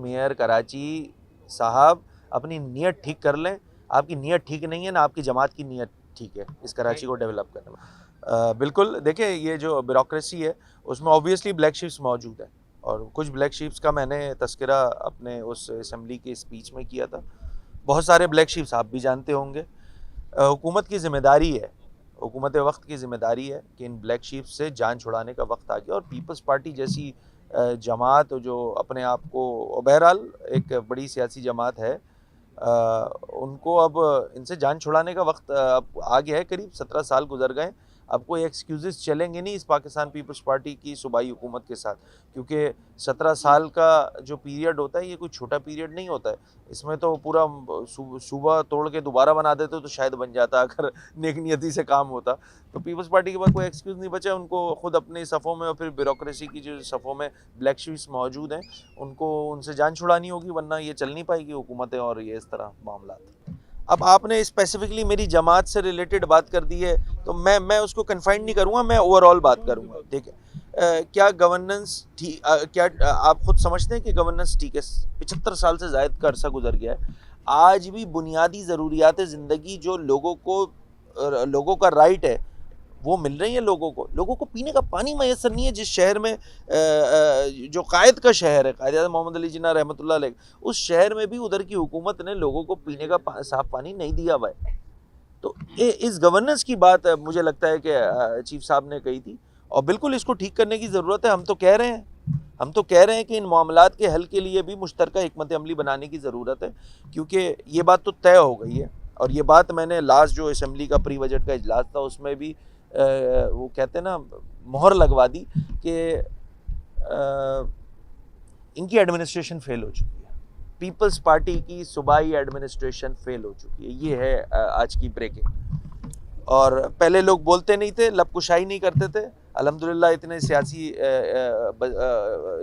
Mayor Karachi साहब अपनी नीयत ठीक कर लें। आपकी नीयत ठीक नहीं है ना आपकी जमात की नीयत ठीक है इस कराची को डेवलप करने में। बिल्कुल देखिए ये जो ब्यूरोक्रेसी है उसमें ऑब्वियसली ब्लैक शिप्स मौजूद है और कुछ ब्लैक शिप्स का मैंने तस्करा अपने उस असेंबली के स्पीच में किया था। बहुत सारे ब्लैक शिप्स आप भी जानते होंगे। हुकूमत की जिम्मेदारी है, हुकूमत वक्त की जिम्मेदारी है कि इन ब्लैक शिप से जान छुड़ाने का वक्त आ गया और पीपल्स पार्टी जैसी जमात जो अपने आप को बहरहाल एक बड़ी सियासी जमात है, उनको अब इनसे जान छुड़ाने का वक्त अब आ गया है। करीब 17 साल गुजर गए। अब कोई एक्सक्यूज़ेस चलेंगे नहीं इस पाकिस्तान पीपल्स पार्टी की सूबाई हुकूमत के साथ, क्योंकि 17 साल का जो पीरियड होता है ये कोई छोटा पीरियड नहीं होता है। इसमें तो पूरा सूबा तोड़ के दोबारा बना देते तो शायद बन जाता अगर नेक नियति से काम होता। तो पीपल्स पार्टी के पास कोई एक्सक्यूज़ नहीं बचा। उनको खुद अपने सफ़ों में और फिर ब्यूरोक्रेसी की जो सफ़ों में ब्लैक शीप्स मौजूद हैं उनको उनसे जान छुड़ानी होगी, वरना ये चल नहीं पाएगी हुकूमतें और ये इस तरह मामला। अब आपने स्पेसिफिकली मेरी जमात से रिलेटेड बात कर दी है तो मैं उसको कन्फाइंड नहीं करूँगा, मैं ओवरऑल बात करूँगा। ठीक है, क्या गवर्नेंस ठीक, क्या आप खुद समझते हैं कि गवर्नेंस ठीक है? 75 साल से ज़ायद का अरसा गुजर गया है। आज भी बुनियादी ज़रूरियात ज़िंदगी जो लोगों का राइट है वो मिल रही है लोगों को पीने का पानी मैसर नहीं है। जिस शहर में जो कायद का शहर है, कायद मोहम्मद अली जिन्ना रहमतुल्लाह अलैह, उस शहर में भी उधर की हुकूमत ने लोगों को पीने का साफ पानी नहीं दिया हुआ है। तो इस गवर्नेंस की बात मुझे लगता है कि चीफ साहब ने कही थी और बिल्कुल इसको ठीक करने की ज़रूरत है। हम तो कह रहे हैं कि इन मामलात के हल के लिए भी मुश्तरका हिकमत अमली बनाने की ज़रूरत है, क्योंकि ये बात तो तय हो गई है और ये बात मैंने लास्ट जो असेंबली का प्री बजट का इजलास था उसमें भी वो कहते हैं ना मोहर लगवा दी कि इनकी एडमिनिस्ट्रेशन फेल हो चुकी है, पीपल्स पार्टी की सूबाई एडमिनिस्ट्रेशन फेल हो चुकी है। ये है आज की ब्रेकिंग। और पहले लोग बोलते नहीं थे, लबकुशाई नहीं करते थे। अल्हम्दुलिल्लाह इतने सियासी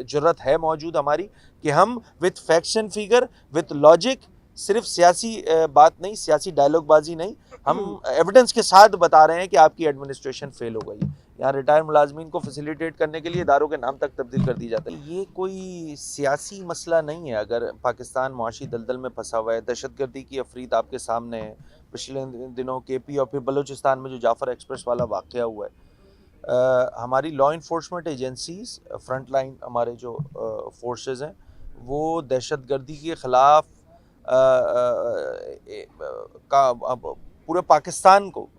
जुर्रत है मौजूद हमारी कि हम with facts and figure, with logic, सिर्फ सियासी बात नहीं, सियासी डायलॉगबाजी नहीं, हम एविडेंस के साथ बता रहे हैं कि आपकी एडमिनिस्ट्रेशन फेल हो गई। यहाँ रिटायर मुलाजमीन को फैसिलिटेट करने के लिए इदारों के नाम तक तब्दील कर दी जाता है। ये कोई सियासी मसला नहीं है। अगर पाकिस्तान मुआशी दलदल में फंसा हुआ है, दहशतगर्दी की अफरीद आपके सामने है, पिछले दिनों केपी और फिर बलूचिस्तान में जो जाफर एक्सप्रेस वाला वाक़या हुआ है, हमारी law enforcement agencies, front line हमारे जो फोर्सेस हैं, वो दहशतगर्दी के ख़िलाफ़ पूरे पाकिस्तान को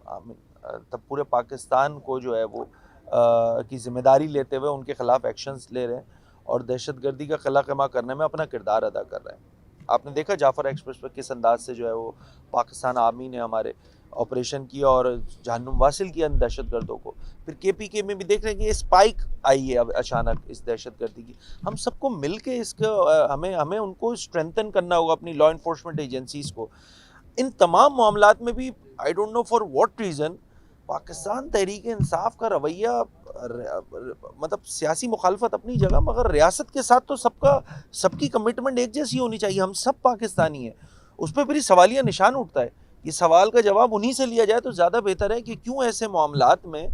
तब पूरे पाकिस्तान को जो है वो की ज़िम्मेदारी लेते हुए उनके ख़िलाफ़ एक्शंस ले रहे हैं और दहशतगर्दी का क़लक़मा करने में अपना किरदार अदा कर रहे हैं। आपने देखा जाफ़र एक्सप्रेस पर किस अंदाज से जो है वो पाकिस्तान आर्मी ने हमारे ऑपरेशन किया और जहन्नुम वासिल किया दहशतगर्दों को। फिर केपीके में भी देख रहे हैं कि ये स्पाइक आई है अब अचानक इस दहशतगर्दी की। हम सबको मिल के इसका हमें उनको स्ट्रेंथन करना होगा, अपनी लॉ इन्फोर्समेंट एजेंसीज़ को। इन तमाम मामलात में भी I don't know for what reason Pakistan Tehreek Insaf का रवैया, मतलब सियासी मुखालफत अपनी जगह, मगर रियासत के साथ तो सबकी कमिटमेंट एक जैसी होनी चाहिए। हम सब पाकिस्तानी हैं। उस पर फिर सवालिया निशान उठता है। ये सवाल का जवाब उन्हीं से लिया जाए तो ज़्यादा बेहतर है कि क्यों ऐसे मामलात में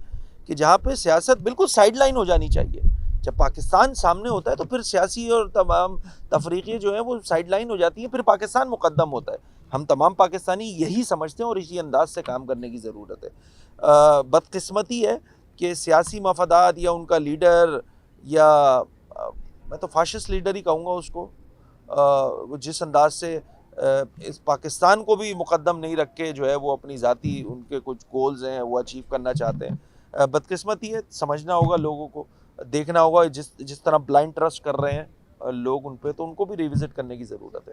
कि जहाँ पे सियासत बिल्कुल साइड लाइन हो जानी चाहिए, जब पाकिस्तान सामने होता है तो फिर सियासी और तमाम तफरीक़ें जो हैं वो साइड लाइन हो जाती हैं, फिर पाकिस्तान मुकद्दम होता है। हम तमाम पाकिस्तानी यही समझते हैं और इसी अंदाज से काम करने की ज़रूरत है। बदकिस्मती है कि सियासी मफादात या उनका लीडर या मैं तो फाशिस्ट लीडर ही कहूँगा उसको, जिस अंदाज से इस पाकिस्तान को भी मुकद्दम नहीं रख के जो है वो अपनी ज़ाती उनके कुछ गोल्स हैं वो अचीव करना चाहते हैं। बदकिस्मती है, समझना होगा लोगों को, देखना होगा जिस तरह ब्लाइंड ट्रस्ट कर रहे हैं लोग उन पे, तो उनको भी रिविज़िट करने की ज़रूरत है।